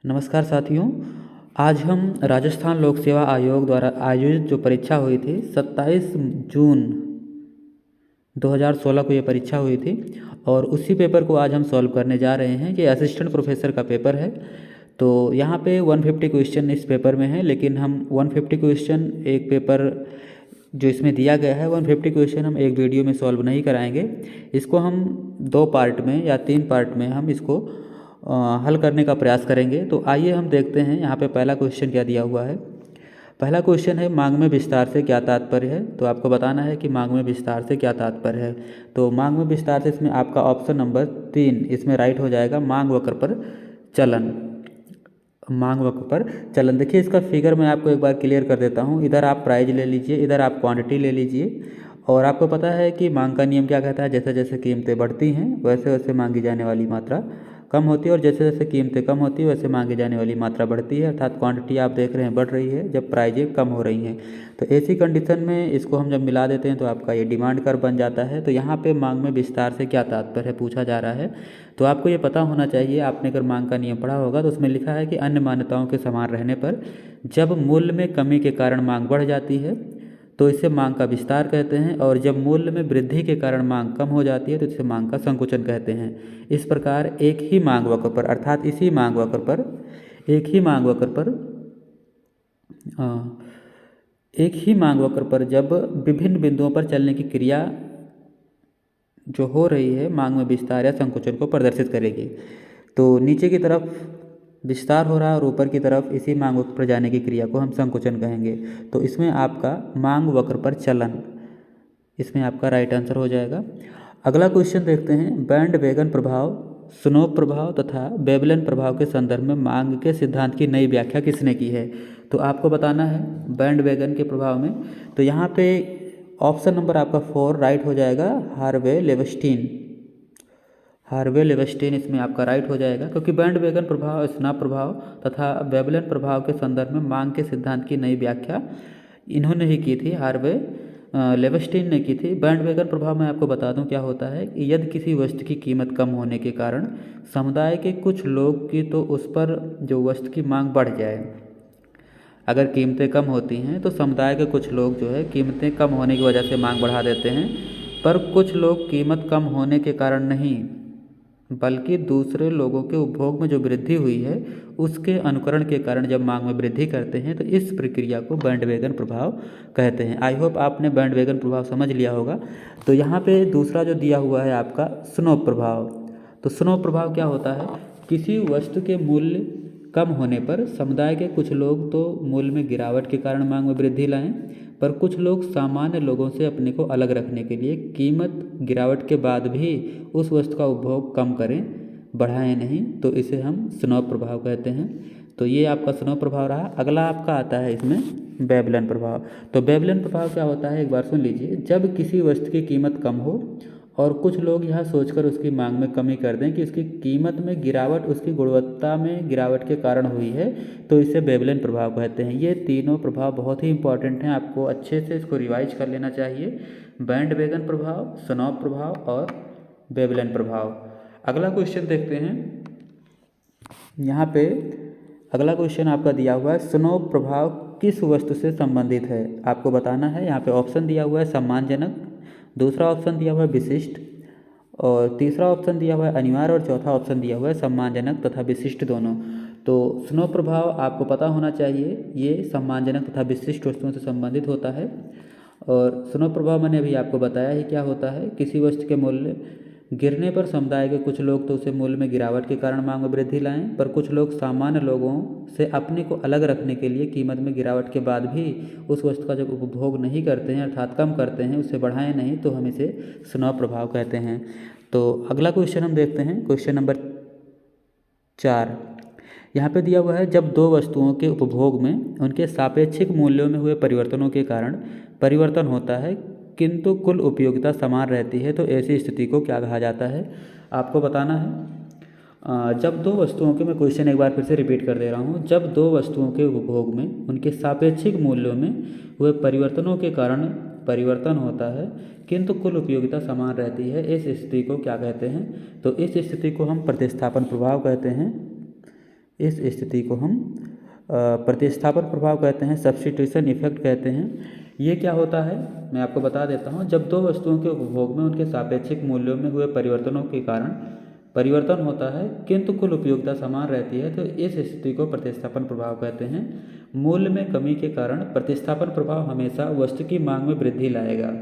नमस्कार साथियों। आज हम राजस्थान लोक सेवा आयोग द्वारा आयोजित जो परीक्षा हुई थी 27 जून 2016 को ये परीक्षा हुई थी और उसी पेपर को आज हम सॉल्व करने जा रहे हैं। ये असिस्टेंट प्रोफेसर का पेपर है। तो यहाँ पे 150 क्वेश्चन इस पेपर में है, लेकिन हम 150 क्वेश्चन एक पेपर जो इसमें दिया गया है 150 क्वेश्चन हम एक वीडियो में सॉल्व नहीं कराएंगे। इसको हम 2 पार्ट में या 3 पार्ट में हम इसको हल करने का प्रयास करेंगे। तो आइए हम देखते हैं यहाँ पे पहला क्वेश्चन क्या दिया हुआ है। पहला क्वेश्चन है, मांग में विस्तार से क्या तात्पर्य है। तो आपको बताना है कि मांग में विस्तार से क्या तात्पर्य है। तो मांग में विस्तार से इसमें आपका ऑप्शन नंबर 3 इसमें राइट हो जाएगा, मांग वक्र पर चलन। मांग वक्र पर चलन। देखिए इसका फिगर मैं आपको एक बार क्लियर कर देता हूँ। इधर आप प्राइस ले लीजिए, इधर आप क्वांटिटी ले लीजिए। और आपको पता है कि मांग का नियम क्या कहता है, जैसे जैसे कीमतें बढ़ती हैं वैसे वैसे मांगी जाने वाली मात्रा कम होती है, और जैसे जैसे कीमतें कम होती है वैसे मांगी जाने वाली मात्रा बढ़ती है। अर्थात क्वांटिटी आप देख रहे हैं बढ़ रही है जब प्राइजें कम हो रही हैं। तो ऐसी कंडीशन में इसको हम जब मिला देते हैं तो आपका ये डिमांड कर्व बन जाता है। तो यहाँ पे मांग में विस्तार से क्या तात्पर्य है पूछा जा रहा है। तो आपको ये पता होना चाहिए, आपने अगर मांग का नियम पढ़ा होगा तो उसमें लिखा है कि अन्य मान्यताओं के समान रहने पर जब मूल्य में कमी के कारण मांग बढ़ जाती है तो इसे मांग का विस्तार कहते हैं, और जब मूल्य में वृद्धि के कारण मांग कम हो जाती है तो इसे मांग का संकुचन कहते हैं। इस प्रकार एक ही मांग वक्र पर, अर्थात इसी मांग वक्र पर, एक ही मांग वक्र पर एक ही मांग वक्र पर जब विभिन्न बिंदुओं पर चलने की क्रिया जो हो रही है मांग में विस्तार या संकुचन को प्रदर्शित करेगी। तो नीचे की तरफ विस्तार हो रहा है और ऊपर की तरफ इसी मांग वक्र पर जाने की क्रिया को हम संकुचन कहेंगे। तो इसमें आपका मांग वक्र पर चलन, इसमें आपका राइट आंसर हो जाएगा। अगला क्वेश्चन देखते हैं, बैंड वैगन प्रभाव, स्नोप प्रभाव तथा बेबलन प्रभाव के संदर्भ में मांग के सिद्धांत की नई व्याख्या किसने की है। तो आपको बताना है बैंड वैगन के प्रभाव में। तो यहाँ पे ऑप्शन नंबर आपका 4 राइट हो जाएगा, हार्वे लेवस्टीन। हार्वे लेवस्टीन इसमें आपका राइट हो जाएगा, क्योंकि बैंड वैगन प्रभाव, स्नॉप प्रभाव तथा बेबलन प्रभाव के संदर्भ में मांग के सिद्धांत की नई व्याख्या इन्होंने ही की थी, हार्वे लेवस्टीन ने की थी। बैंड वैगन प्रभाव मैं आपको बता दूं क्या होता है कि यदि किसी वस्तु की कीमत कम होने के कारण समुदाय के कुछ लोग की तो उस पर जो वस्तु की मांग बढ़ जाए। अगर कीमतें कम होती हैं तो समुदाय के कुछ लोग जो है कीमतें कम होने की वजह से मांग बढ़ा देते हैं, पर कुछ लोग कीमत कम होने के कारण नहीं बल्कि दूसरे लोगों के उपभोग में जो वृद्धि हुई है उसके अनुकरण के कारण जब मांग में वृद्धि करते हैं, तो इस प्रक्रिया को बैंड वैगन प्रभाव कहते हैं। आई होप आपने बैंड वैगन प्रभाव समझ लिया होगा। तो यहाँ पे दूसरा जो दिया हुआ है आपका स्नोप प्रभाव। तो स्नोप प्रभाव क्या होता है, किसी वस्तु के मूल्य कम होने पर समुदाय के कुछ लोग तो मूल्य में गिरावट के कारण मांग में वृद्धि लाएं, पर कुछ लोग सामान्य लोगों से अपने को अलग रखने के लिए कीमत गिरावट के बाद भी उस वस्तु का उपभोग कम करें, बढ़ाएं नहीं। तो इसे हम स्नोप प्रभाव कहते हैं। तो ये आपका स्नोप प्रभाव रहा। अगला आपका आता है इसमें बेबलन प्रभाव। तो बेबलन प्रभाव क्या होता है एक बार सुन लीजिए, जब किसी वस्तु की कीमत कम हो और कुछ लोग यह सोचकर उसकी मांग में कमी कर दें कि उसकी कीमत में गिरावट उसकी गुणवत्ता में गिरावट के कारण हुई है, तो इसे बेबलन प्रभाव कहते हैं। ये तीनों प्रभाव बहुत ही इंपॉर्टेंट हैं, आपको अच्छे से इसको रिवाइज कर लेना चाहिए। बैंड वैगन प्रभाव, स्नॉप प्रभाव और बेबलन प्रभाव। अगला क्वेश्चन देखते हैं। यहाँ पे अगला क्वेश्चन आपका दिया हुआ है, स्नोप प्रभाव किस वस्तु से संबंधित है। आपको बताना है। यहाँ पे ऑप्शन दिया हुआ है सम्मानजनक, दूसरा ऑप्शन दिया हुआ है विशिष्ट, और तीसरा ऑप्शन दिया हुआ है अनिवार्य, और चौथा ऑप्शन दिया हुआ है सम्मानजनक तथा विशिष्ट दोनों। तो स्नोप प्रभाव आपको पता होना चाहिए, ये सम्मानजनक तथा विशिष्ट वस्तुओं से संबंधित होता है। और स्नोप प्रभाव मैंने अभी आपको बताया ही क्या होता है, किसी वस्तु के मूल्य गिरने पर समुदाय के कुछ लोग तो उसे मूल्य में गिरावट के कारण मांग में वृद्धि लाएं, पर कुछ लोग सामान्य लोगों से अपने को अलग रखने के लिए कीमत में गिरावट के बाद भी उस वस्तु का जब उपभोग नहीं करते हैं अर्थात कम करते हैं, उसे बढ़ाएं नहीं, तो हम इसे स्नॉप प्रभाव कहते हैं। तो अगला क्वेश्चन हम देखते हैं, क्वेश्चन नंबर 4। यहाँ पे दिया हुआ है, जब दो वस्तुओं के उपभोग में उनके सापेक्षिक मूल्यों में हुए परिवर्तनों के कारण परिवर्तन होता है किंतु कुल उपयोगिता समान रहती है, तो ऐसी स्थिति को क्या कहा जाता है। आपको बताना है। जब दो वस्तुओं के, मैं क्वेश्चन एक बार फिर से रिपीट कर दे रहा हूँ, जब दो वस्तुओं के उपभोग में उनके सापेक्षिक मूल्यों में हुए परिवर्तनों के कारण परिवर्तन होता है किंतु कुल उपयोगिता समान रहती है, इस स्थिति को क्या कहते हैं। तो इस स्थिति को हम प्रतिस्थापन प्रभाव कहते हैं। इस स्थिति को हम प्रतिस्थापन प्रभाव कहते हैं, सब्स्टिट्यूशन इफेक्ट कहते हैं। ये क्या होता है मैं आपको बता देता हूँ। जब दो वस्तुओं के उपभोग में उनके सापेक्षिक मूल्यों में हुए परिवर्तनों के कारण परिवर्तन होता है किंतु कुल उपयोगिता समान रहती है, तो इस स्थिति को प्रतिस्थापन प्रभाव कहते हैं। मूल्य में कमी के कारण प्रतिस्थापन प्रभाव हमेशा वस्तु की मांग में वृद्धि लाएगा।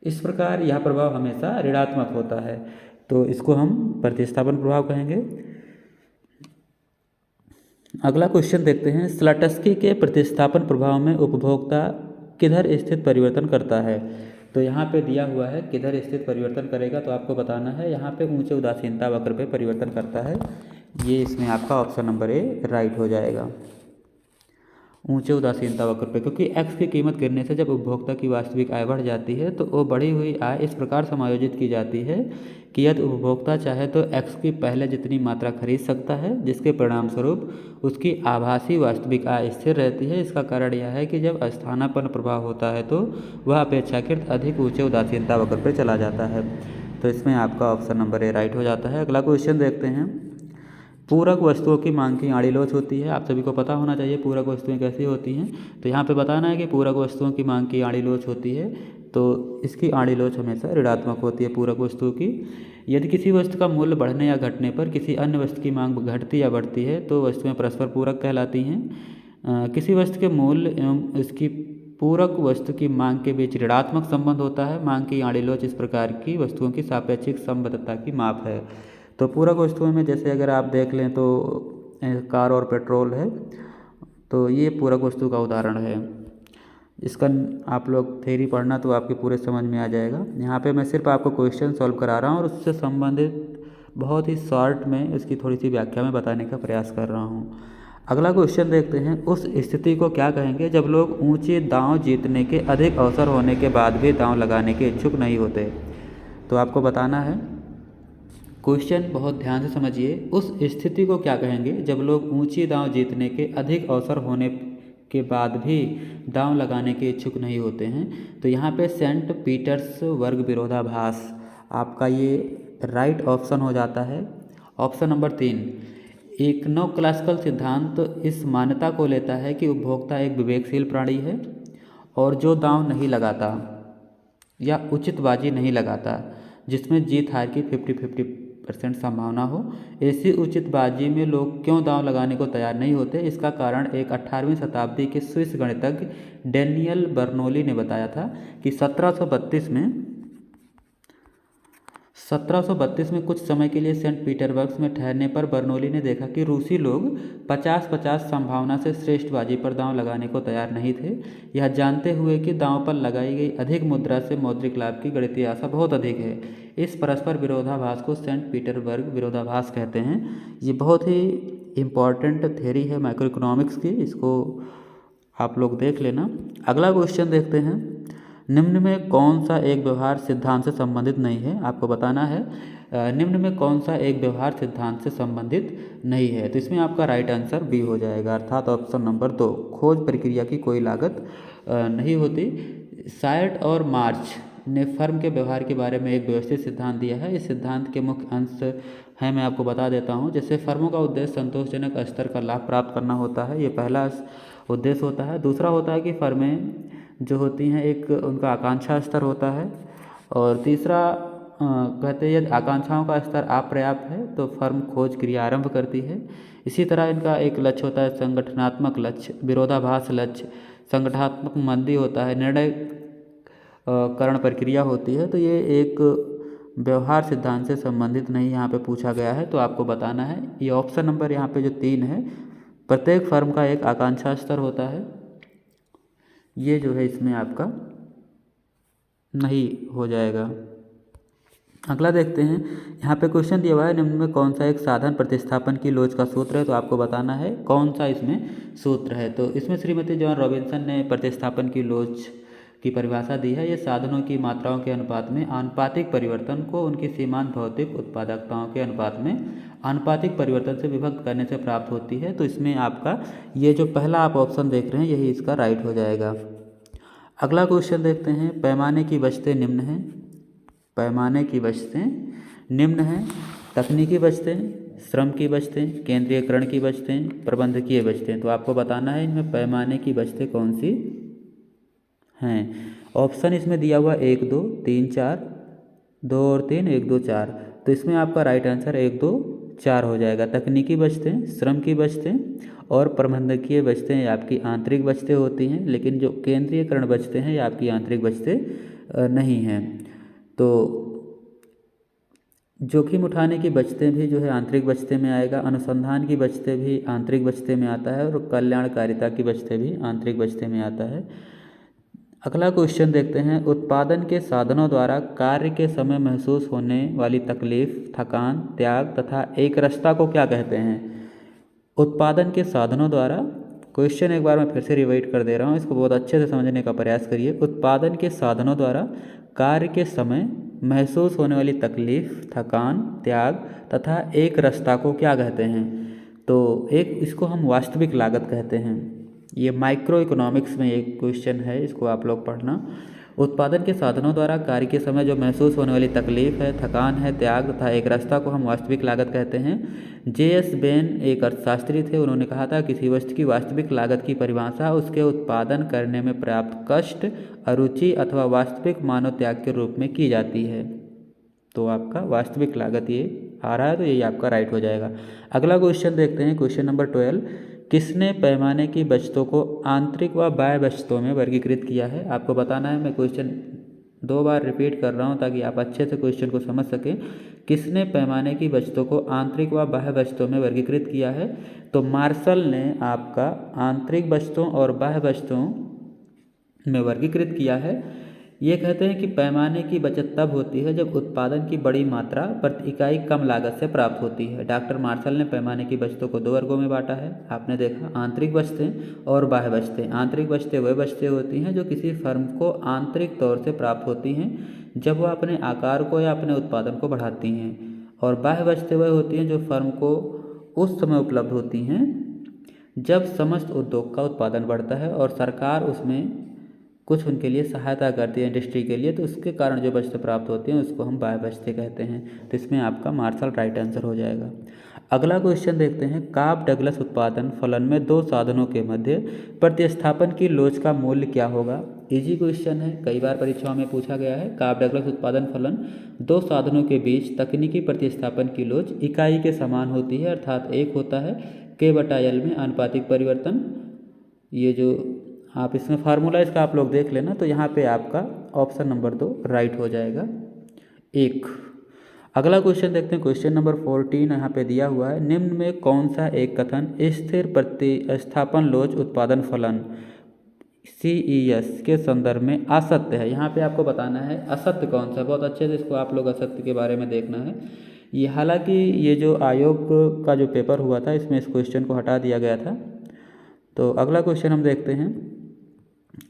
इस प्रकार यह प्रभाव हमेशा ऋणात्मक होता है, तो इसको हम प्रतिस्थापन प्रभाव कहेंगे। अगला क्वेश्चन देखते हैं, स्लटस्की के प्रतिस्थापन प्रभाव में उपभोक्ता किधर स्थित परिवर्तन करता है। तो यहाँ पे दिया हुआ है किधर स्थित परिवर्तन करेगा, तो आपको बताना है यहाँ पे ऊंचे उदासीनता वक्र पे परिवर्तन करता है। ये इसमें आपका ऑप्शन नंबर ए राइट हो जाएगा, ऊंचे उदासीनता वक्र पे, क्योंकि एक्स की कीमत गिरने से जब उपभोक्ता की वास्तविक आय बढ़ जाती है तो वो बढ़ी हुई आय इस प्रकार समायोजित की जाती है कि यदि उपभोक्ता चाहे तो एक्स की पहले जितनी मात्रा खरीद सकता है, जिसके परिणाम स्वरूप उसकी आभासी वास्तविक आय स्थिर रहती है। इसका कारण यह है कि जब स्थानापन्न प्रभाव होता है तो वह अपेक्षाकृत अधिक ऊंचे उदासीनता वक्र पर चला जाता है। तो इसमें आपका ऑप्शन नंबर ए राइट हो जाता है। अगला क्वेश्चन देखते हैं, पूरक वस्तुओं की मांग की आड़ी लोच होती है। आप सभी को पता होना चाहिए पूरक वस्तुएं कैसी होती हैं। तो यहाँ पे बताना है कि पूरक वस्तुओं की मांग की आड़ी लोच होती है, तो इसकी आड़ी लोच हमेशा ऋणात्मक होती है पूरक वस्तुओं की। यदि किसी वस्तु का मूल्य बढ़ने या घटने पर किसी अन्य वस्तु की मांग घटती या बढ़ती है तो वस्तुएं परस्पर पूरक कहलाती हैं। किसी वस्तु के मूल्य एवं इसकी पूरक वस्तु की मांग के बीच ऋणात्मक संबंध होता है। मांग की आड़ी लोच इस प्रकार की वस्तुओं की सापेक्षिक संबद्धता की माप है। तो पूरक वस्तुओं में जैसे अगर आप देख लें तो कार और पेट्रोल है, तो ये पूरक वस्तु का उदाहरण है। इसका आप लोग थ्योरी पढ़ना तो आपके पूरे समझ में आ जाएगा। यहाँ पे मैं सिर्फ आपको क्वेश्चन सॉल्व करा रहा हूँ और उससे संबंधित बहुत ही शॉर्ट में इसकी थोड़ी सी व्याख्या में बताने का प्रयास कर रहा हूँ। अगला क्वेश्चन देखते हैं, उस स्थिति को क्या कहेंगे जब लोग ऊंचे दांव जीतने के अधिक अवसर होने के बाद भी दांव लगाने के इच्छुक नहीं होते। तो आपको बताना है, क्वेश्चन बहुत ध्यान से समझिए, उस स्थिति को क्या कहेंगे जब लोग ऊंची दांव जीतने के अधिक अवसर होने के बाद भी दांव लगाने के इच्छुक नहीं होते हैं। तो यहाँ पे सेंट पीटर्सबर्ग विरोधाभास आपका ये राइट ऑप्शन हो जाता है। ऑप्शन नंबर 3, एक नव क्लासिकल सिद्धांत इस मान्यता को लेता है कि उपभोक्ता एक विवेकशील प्राणी है और जो दांव नहीं लगाता या उचितबाजी नहीं लगाता जिसमें जीत हार की 50-50% संभावना हो, ऐसी उचितबाजी में लोग क्यों दांव लगाने को तैयार नहीं होते। इसका कारण एक 18वीं शताब्दी के स्विस गणितज्ञ डैनियल बर्नौली ने बताया था कि 1732 में कुछ समय के लिए सेंट पीटर्सबर्ग में ठहरने पर बर्नौली ने देखा कि रूसी लोग 50-50 संभावना से श्रेष्ठबाजी पर दांव लगाने को तैयार नहीं थे, यह जानते हुए कि दांव पर लगाई गई अधिक मुद्रा से मौद्रिक लाभ की गणितीय आशा बहुत अधिक है। इस परस्पर विरोधाभास को सेंट पीटर्सबर्ग विरोधाभास कहते हैं। ये बहुत ही इम्पॉर्टेंट थ्योरी है माइक्रो इकोनॉमिक्स की, इसको आप लोग देख लेना। अगला क्वेश्चन देखते हैं, निम्न में कौन सा एक व्यवहार सिद्धांत से संबंधित नहीं है। आपको बताना है निम्न में कौन सा एक व्यवहार सिद्धांत से संबंधित नहीं है। तो इसमें आपका राइट आंसर बी हो जाएगा, अर्थात ऑप्शन नंबर 2, खोज प्रक्रिया की कोई लागत नहीं होती। सायर्ट और मार्च ने फर्म के व्यवहार के बारे में एक व्यवस्थित सिद्धांत दिया है। इस सिद्धांत के मुख्य अंश हैं, मैं आपको बता देता हूँ। जैसे फर्मों का उद्देश्य संतोषजनक स्तर का लाभ प्राप्त करना होता है, ये पहला उद्देश्य होता है। दूसरा होता है कि फर्में जो होती हैं एक उनका आकांक्षा स्तर होता है, और तीसरा कहते हैं यदि आकांक्षाओं का स्तर अपर्याप्त है तो फर्म खोज क्रिया आरंभ करती है। इसी तरह इनका एक लक्ष्य होता है संगठनात्मक लक्ष्य, विरोधाभास लक्ष्य, संगठनात्मक मंदी होता है, निर्णय करण प्रक्रिया होती है। तो ये एक व्यवहार सिद्धांत से संबंधित नहीं यहाँ पे पूछा गया है, तो आपको बताना है ये ऑप्शन नंबर यहाँ पे जो 3 है, प्रत्येक फर्म का एक आकांक्षा स्तर होता है, ये जो है इसमें आपका नहीं हो जाएगा। अगला देखते हैं, यहाँ पे क्वेश्चन दिया हुआ है निम्न में कौन सा एक साधन प्रतिस्थापन की लोच का सूत्र है। तो आपको बताना है कौन सा इसमें सूत्र है। तो इसमें श्रीमती जॉन रॉबिन्सन ने प्रतिस्थापन की लोच की परिभाषा दी है। ये साधनों की मात्राओं के अनुपात में आनुपातिक परिवर्तन को उनकी सीमांत भौतिक उत्पादकताओं के अनुपात में आनुपातिक परिवर्तन से विभक्त करने से प्राप्त होती है। तो इसमें आपका ये जो पहला आप ऑप्शन देख रहे हैं यही इसका राइट हो जाएगा। अगला क्वेश्चन देखते हैं, पैमाने की बचतें निम्न हैं, पैमाने की बचतें निम्न हैं, तकनीकी बचतें, श्रम की बचतें, केंद्रीयकरण की बचतें, प्रबंधकीय बचतें। तो आपको बताना है इनमें पैमाने की बचतें कौन सी हैं। ऑप्शन इसमें दिया हुआ 1 2 3 4, 2 और 3, 1 2 4। तो इसमें आपका राइट आंसर 1 2 4 हो जाएगा। तकनीकी बचतें, श्रम की बचतें और प्रबंधकीय बचतें ये आपकी आंतरिक बचतें होती हैं, लेकिन जो केंद्रीयकरण बचतें हैं ये आपकी आंतरिक बचतें नहीं हैं। तो जोखिम उठाने की बचतें भी जो है आंतरिक बचतें में आएगा, अनुसंधान की बचतें भी आंतरिक बचतें में आता है, और कल्याणकारिता की बचतें भी आंतरिक बचतें में आता है। अगला क्वेश्चन देखते हैं, उत्पादन के साधनों द्वारा कार्य के समय महसूस होने वाली तकलीफ, थकान, त्याग तथा एकरसता को क्या कहते हैं। उत्पादन के साधनों द्वारा, क्वेश्चन एक बार मैं फिर से रिवाइट कर दे रहा हूँ, इसको बहुत अच्छे से समझने का प्रयास करिए। उत्पादन के साधनों द्वारा कार्य के समय महसूस होने वाली तकलीफ, थकान, त्याग तथा एकरसता को क्या कहते हैं। तो एक इसको हम वास्तविक लागत कहते हैं। ये माइक्रो इकोनॉमिक्स में एक क्वेश्चन है, इसको आप लोग पढ़ना। उत्पादन के साधनों द्वारा कार्य के समय जो महसूस होने वाली तकलीफ है, थकान है, त्याग तथा एकरसता को हम वास्तविक लागत कहते हैं। J.S. बेन एक अर्थशास्त्री थे, उन्होंने कहा था किसी वस्तु की वास्तविक लागत की परिभाषा उसके उत्पादन करने में प्राप्त कष्ट, अरुचि अथवा वास्तविक मानव त्याग के रूप में की जाती है। तो आपका वास्तविक लागत ये आ रहा है, तो यही आपका राइट हो जाएगा। अगला क्वेश्चन देखते हैं, क्वेश्चन नंबर 12। किसने पैमाने की बचतों को आंतरिक व बाह्य बचतों में वर्गीकृत किया है। आपको बताना है, मैं क्वेश्चन 2 बार रिपीट कर रहा हूँ ताकि आप अच्छे से क्वेश्चन को समझ सकें। किसने पैमाने की बचतों को आंतरिक व बाह्य बचतों में वर्गीकृत किया है। तो मार्शल ने आपका आंतरिक बचतों और बाह्य बचतों में वर्गीकृत किया है। ये कहते हैं कि पैमाने की बचत तब होती है जब उत्पादन की बड़ी मात्रा प्रति इकाई कम लागत से प्राप्त होती है। डॉक्टर मार्शल ने पैमाने की बचतों को 2 वर्गों में बांटा है। आपने देखा, आंतरिक बचतें और बाह्य बचतें। आंतरिक बचतें वह बचतें होती हैं जो किसी फर्म को आंतरिक तौर से प्राप्त होती हैं जब वह अपने आकार को या अपने उत्पादन को बढ़ाती हैं, और बाह्य बचतें वह होती हैं जो फर्म को उस समय उपलब्ध होती हैं जब समस्त उद्योग का उत्पादन बढ़ता है और सरकार उसमें कुछ उनके लिए सहायता करती है इंडस्ट्री के लिए, तो उसके कारण जो बचतें प्राप्त होती हैं उसको हम बाह्य बचतें कहते हैं। तो इसमें आपका मार्शल राइट आंसर हो जाएगा। अगला क्वेश्चन देखते हैं, काब डगलस उत्पादन फलन में 2 साधनों के मध्य प्रतिस्थापन की लोच का मूल्य क्या होगा। इजी क्वेश्चन है, कई बार परीक्षाओं में पूछा गया है। काब डगलस उत्पादन फलन 2 साधनों के बीच तकनीकी प्रतिस्थापन की लोच इकाई के समान होती है, अर्थात एक होता है K/L में आनुपातिक परिवर्तन। ये जो आप इसमें फार्मूला इसका आप लोग देख लेना, तो यहाँ पे आपका ऑप्शन नंबर 2 राइट हो जाएगा। 1। अगला क्वेश्चन देखते हैं, क्वेश्चन नंबर 14 यहाँ पे दिया हुआ है, निम्न में कौन सा एक कथन स्थिर प्रतिस्थापन लोच उत्पादन फलन CES के संदर्भ में असत्य है। यहाँ पे आपको बताना है असत्य कौन सा है। बहुत अच्छे से इसको आप लोग असत्य के बारे में देखना है। ये हालांकि ये जो आयोग का जो पेपर हुआ था इसमें इस क्वेश्चन को हटा दिया गया था। तो अगला क्वेश्चन हम देखते हैं,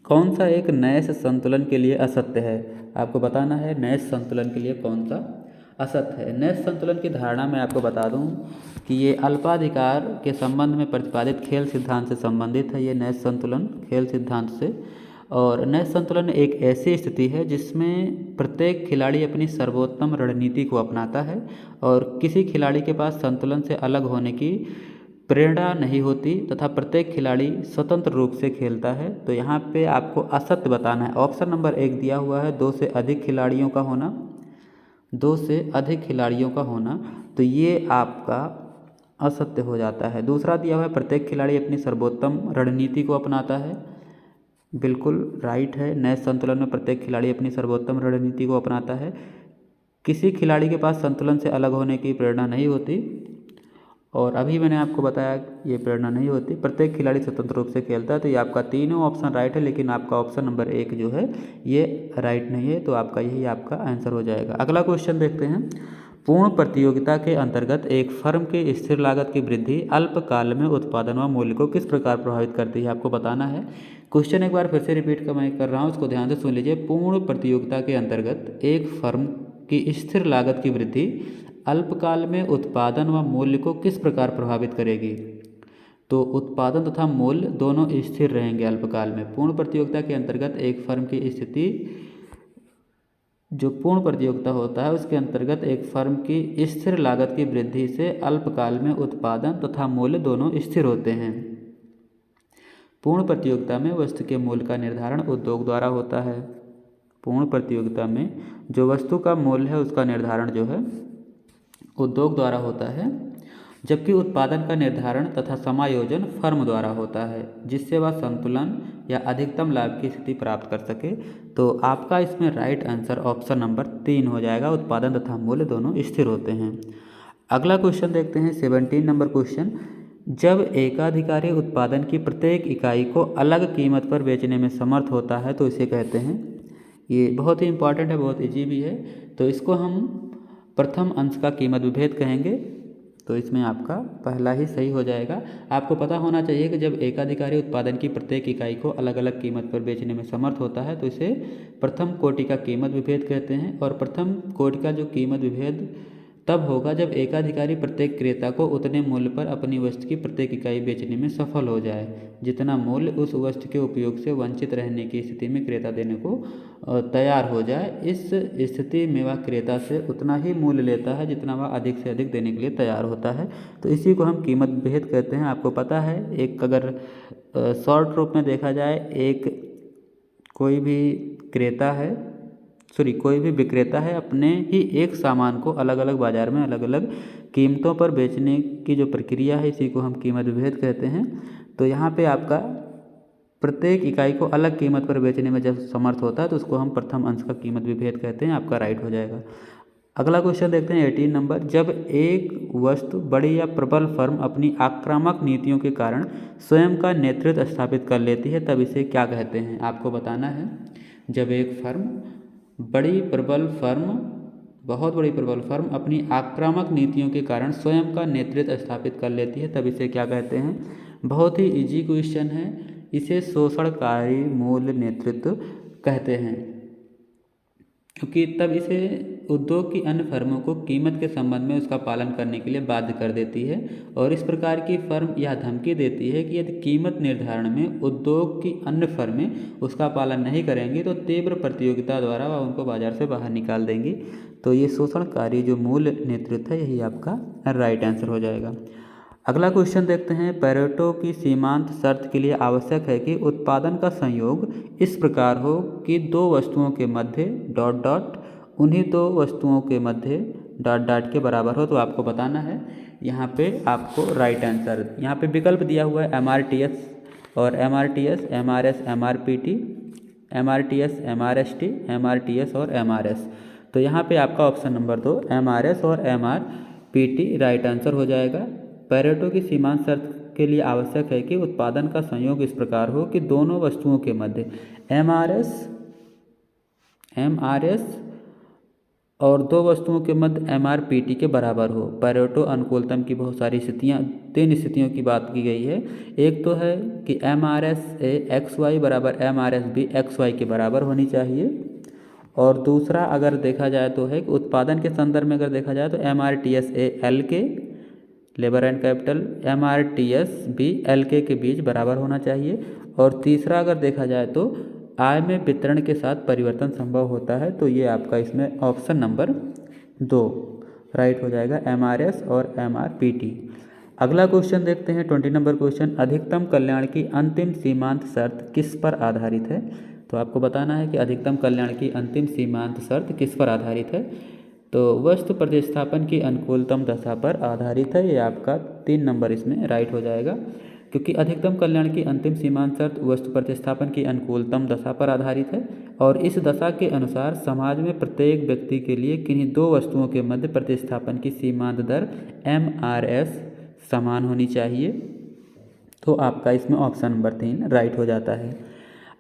कौन सा एक नैश संतुलन के लिए असत्य है। आपको बताना है नैश संतुलन के लिए कौन सा असत्य है। नैश संतुलन की धारणा मैं आपको बता दूं कि ये अल्पाधिकार के संबंध में प्रतिपादित खेल सिद्धांत से संबंधित है। ये नैश संतुलन खेल सिद्धांत से, और नैश संतुलन एक ऐसी स्थिति है जिसमें प्रत्येक खिलाड़ी अपनी सर्वोत्तम रणनीति को अपनाता है और किसी खिलाड़ी के पास संतुलन से अलग होने की प्रेरणा नहीं होती तथा प्रत्येक खिलाड़ी स्वतंत्र रूप से खेलता है। तो यहाँ पे आपको असत्य बताना है। ऑप्शन नंबर 1 दिया हुआ है 2 से अधिक खिलाड़ियों का होना, 2 से अधिक खिलाड़ियों का होना, तो ये आपका असत्य हो जाता है। दूसरा दिया हुआ है प्रत्येक खिलाड़ी अपनी सर्वोत्तम रणनीति को अपनाता है, बिल्कुल राइट है। नैश संतुलन में प्रत्येक खिलाड़ी अपनी सर्वोत्तम रणनीति को अपनाता है। किसी खिलाड़ी के पास संतुलन से अलग होने की प्रेरणा नहीं होती, और अभी मैंने आपको बताया ये प्रेरणा नहीं होती। प्रत्येक खिलाड़ी स्वतंत्र रूप से खेलता है। तो ये आपका तीनों ऑप्शन राइट है, लेकिन आपका ऑप्शन नंबर 1 जो है ये राइट नहीं है, तो आपका यही आपका आंसर हो जाएगा। अगला क्वेश्चन देखते हैं, पूर्ण प्रतियोगिता के अंतर्गत एक फर्म की स्थिर लागत की वृद्धि अल्पकाल में उत्पादन व मूल्य को किस प्रकार प्रभावित करती है। आपको बताना है। क्वेश्चन एक बार फिर से रिपीट मैं कर रहा हूँ, उसको ध्यान से सुन लीजिए। पूर्ण प्रतियोगिता के अंतर्गत एक फर्म की स्थिर लागत की वृद्धि अल्पकाल में उत्पादन व मूल्य को किस प्रकार प्रभावित करेगी। तो उत्पादन तथा मूल्य दोनों स्थिर रहेंगे अल्पकाल में। पूर्ण प्रतियोगिता के अंतर्गत एक फर्म की स्थिति जो पूर्ण प्रतियोगिता होता है उसके अंतर्गत एक फर्म की स्थिर लागत की वृद्धि से अल्पकाल में उत्पादन तथा मूल्य दोनों स्थिर होते हैं। पूर्ण प्रतियोगिता में वस्तु के मूल्य का निर्धारण उद्योग द्वारा होता है। पूर्ण प्रतियोगिता में जो वस्तु का मूल्य है उसका निर्धारण जो है उद्योग द्वारा होता है, जबकि उत्पादन का निर्धारण तथा समायोजन फर्म द्वारा होता है, जिससे वह संतुलन या अधिकतम लाभ की स्थिति प्राप्त कर सके। तो आपका इसमें राइट आंसर ऑप्शन नंबर 3 हो जाएगा, उत्पादन तथा मूल्य दोनों स्थिर होते हैं। अगला क्वेश्चन देखते हैं 17 नंबर क्वेश्चन। जब एकाधिकारी उत्पादन की प्रत्येक इकाई को अलग कीमत पर बेचने में समर्थ होता है तो इसे कहते हैं। ये बहुत ही इंपॉर्टेंट है, बहुत इजी भी है। तो इसको हम प्रथम अंश का कीमत विभेद कहेंगे। तो इसमें आपका पहला ही सही हो जाएगा। आपको पता होना चाहिए कि जब एकाधिकारी उत्पादन की प्रत्येक इकाई को अलग अलग कीमत पर बेचने में समर्थ होता है तो इसे प्रथम कोटि का कीमत विभेद कहते हैं। और प्रथम कोटि का जो कीमत विभेद तब होगा जब एकाधिकारी प्रत्येक क्रेता को उतने मूल्य पर अपनी वस्तु की प्रत्येक इकाई बेचने में सफल हो जाए जितना मूल्य उस वस्तु के उपयोग से वंचित रहने की स्थिति में क्रेता देने को तैयार हो जाए। इस स्थिति में वह क्रेता से उतना ही मूल्य लेता है जितना वह अधिक से अधिक देने के लिए तैयार होता है। तो इसी को हम कीमत भेद कहते हैं। आपको पता है, एक अगर शॉर्ट रूप में देखा जाए, एक कोई भी विक्रेता है अपने ही एक सामान को अलग अलग बाज़ार में अलग अलग कीमतों पर बेचने की जो प्रक्रिया है इसी को हम कीमत विभेद कहते हैं। तो यहाँ पे आपका प्रत्येक इकाई को अलग कीमत पर बेचने में जब समर्थ होता है तो उसको हम प्रथम अंश का कीमत विभेद कहते हैं। आपका राइट हो जाएगा। अगला क्वेश्चन देखते हैं 18 नंबर। जब एक वस्तु बड़ी या प्रबल फर्म अपनी आक्रामक नीतियों के कारण स्वयं का नेतृत्व स्थापित कर लेती है तब इसे क्या कहते हैं। आपको बताना है, जब एक फर्म बहुत बड़ी प्रबल फर्म अपनी आक्रामक नीतियों के कारण स्वयं का नेतृत्व स्थापित कर लेती है तब इसे क्या कहते हैं। बहुत ही इजी क्वेश्चन है। इसे शोषणकारी मूल्य नेतृत्व कहते हैं, क्योंकि तब इसे उद्योग की अन्य फर्मों को कीमत के संबंध में उसका पालन करने के लिए बाध्य कर देती है। और इस प्रकार की फर्म यह धमकी देती है कि यदि कीमत निर्धारण में उद्योग की अन्य फर्में उसका पालन नहीं करेंगी तो तीव्र प्रतियोगिता द्वारा वह उनको बाजार से बाहर निकाल देंगी। तो ये शोषणकारी जो मूल्य नेतृत्व है यही आपका राइट आंसर हो जाएगा। अगला क्वेश्चन देखते हैं। पेरेटो की सीमांत शर्त के लिए आवश्यक है कि उत्पादन का संयोग इस प्रकार हो कि दो वस्तुओं के मध्य ... उन्हीं दो वस्तुओं के मध्य ... के बराबर हो। तो आपको बताना है, यहाँ पे आपको राइट आंसर, यहाँ पे विकल्प दिया हुआ है MRTS और MRTS, MRS MRPT, MRTS MRST, MRTS और MRS। तो यहाँ पे आपका ऑप्शन नंबर 2 MRS और MRPT राइट आंसर हो जाएगा। पेरेटो की सीमांत शर्त के लिए आवश्यक है कि उत्पादन का संयोग इस प्रकार हो कि दोनों वस्तुओं के मध्य MRS और दो वस्तुओं के मध्य MRPT के बराबर हो। पेरेटो अनुकूलतम की बहुत सारी स्थितियाँ, 3 स्थितियों की बात की गई है। एक तो है कि MRSA XY बराबर MRSB XY के बराबर होनी चाहिए। और दूसरा अगर देखा जाए तो है कि उत्पादन के संदर्भ में अगर देखा जाए तो MRTSA LK labour and capital MRTSB LK के बीच बराबर होना चाहिए। और तीसरा अगर देखा जाए तो आय में वितरण के साथ परिवर्तन संभव होता है। तो ये आपका इसमें ऑप्शन नंबर 2 राइट हो जाएगा, MRS और MRPT। अगला क्वेश्चन देखते हैं 20 नंबर क्वेश्चन। अधिकतम कल्याण की अंतिम सीमांत शर्त किस पर आधारित है। तो आपको बताना है कि अधिकतम कल्याण की अंतिम सीमांत शर्त किस पर आधारित है। तो वस्तु प्रतिस्थापन की अनुकूलतम दशा पर आधारित है। ये आपका 3 नंबर इसमें राइट हो जाएगा, क्योंकि अधिकतम कल्याण की अंतिम सीमांत शर्त वस्तु प्रतिस्थापन की अनुकूलतम दशा पर आधारित है। और इस दशा के अनुसार समाज में प्रत्येक व्यक्ति के लिए किन्हीं दो वस्तुओं के मध्य प्रतिस्थापन की सीमांत दर MRS समान होनी चाहिए। तो आपका इसमें ऑप्शन नंबर 3 राइट हो जाता है।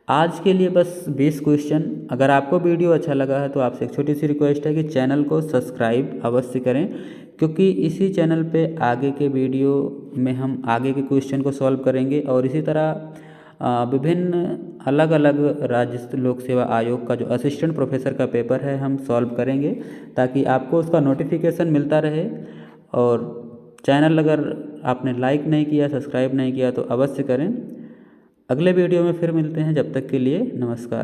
आज के लिए बस 20 क्वेश्चन। अगर आपको वीडियो अच्छा लगा है तो आपसे एक छोटी सी रिक्वेस्ट है कि चैनल को सब्सक्राइब अवश्य करें, क्योंकि इसी चैनल पे आगे के वीडियो में हम आगे के क्वेश्चन को सॉल्व करेंगे। और इसी तरह विभिन्न अलग अलग राज्य लोक सेवा आयोग का जो असिस्टेंट प्रोफेसर का पेपर है हम सॉल्व करेंगे, ताकि आपको उसका नोटिफिकेशन मिलता रहे। और चैनल अगर आपने लाइक नहीं किया, सब्सक्राइब नहीं किया तो अवश्य करें। अगले वीडियो में फिर मिलते हैं, जब तक के लिए नमस्कार।